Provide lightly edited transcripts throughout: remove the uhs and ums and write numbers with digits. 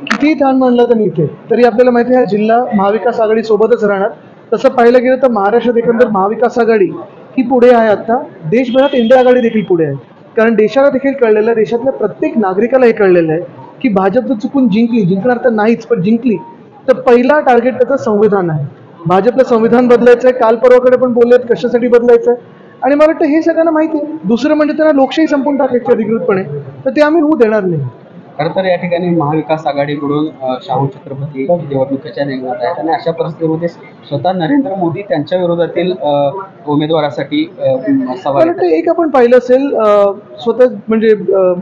कितीही ताण म्हणलं तर इथे तरी आपल्याला माहिती आहे जिल्हा महाविकास आघाडी सोबतच राहणार. तसं पाहिलं गेलं तर महाराष्ट्रात एकंदर महाविकास आघाडी ही पुढे आहे. आता देशभरात इंडिया आघाडी देखील पुढे आहे. कारण देशाला देखील कळलेलं आहे, देशातल्या प्रत्येक नागरिकाला हे कळलेलं आहे की भाजप जर चुकून जिंकणार तर नाहीच, पण जिंकली तर पहिला टार्गेट त्याचं संविधान आहे. भाजपला संविधान बदलायचं आहे. काल परवाकडे पण बोललेत कशासाठी बदलायचं आहे. आणि मला वाटतं हे सगळ्यांना माहिती आहे. दुसरं म्हणजे त्यांना लोकशाही संपून टाकायची अधिकृतपणे, तर ते आम्ही होऊ देणार नाही. खरं तर या ठिकाणी महाविकास आघाडीकडून शाहू छत्रपती निवडणुकीच्या रिंगणात आहेत आणि अशा परिस्थितीमध्ये स्वतः नरेंद्र मोदी त्यांच्या विरोधातील उमेदवारासाठी सवाल एक आपण पाहिलं असेल स्वतः म्हणजे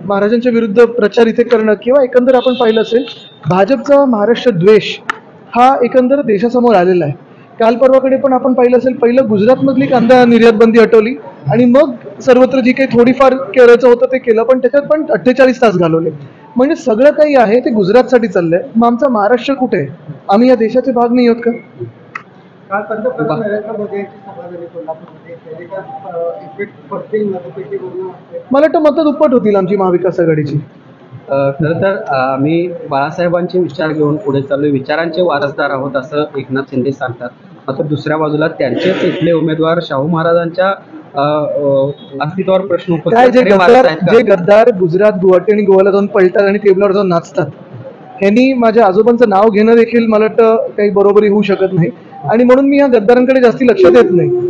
महाराजांच्या विरुद्ध प्रचार इथे करणं किंवा एकंदर आपण पाहिलं असेल भाजपचा महाराष्ट्र द्वेष हा एकंदर देशासमोर आलेला आहे. काल परवाकडे पण आपण पाहिलं असेल पहिलं गुजरातमधली कांदा निर्यात बंदी हटवली आणि मग सर्वत्र जी काही थोडीफार करायचं होतं ते केलं, पण त्याच्यात पण 48 तास घालवले. म्हणजे सगळं काही आहे ते गुजरातसाठी चाललंय. मग आमचा महाराष्ट्र कुठे आहे? आम्ही या देशाचे भाग नाही आहोत का? पंतप्रधान नरेंद्र मोदी यांची सभा झाली कोल्हापूरमध्ये, मला वाटतं मतं दुप्पट होतील आमची महाविकास आघाडीची. खरं तर आम्ही बाळासाहेबांचे विचार घेऊन पुढे चालू, विचारांचे वारसदार आहोत असं एकनाथ शिंदे सांगतात. मात्र दुसऱ्या बाजूला त्यांचेच इथले उमेदवार शाहू महाराजांच्या अस्तित्वावर प्रश्न जे गद्दार गुजरात गुवाहाटी आणि गोव्याला जाऊन पळतात आणि टेबलावर जाऊन नाचतात, ह्यांनी माझ्या आजोबांचं नाव घेणं देखील मला वाटतं काही बरोबरी होऊ शकत नाही. आणि म्हणून मी या गद्दारांकडे जास्ती लक्ष देत नाही.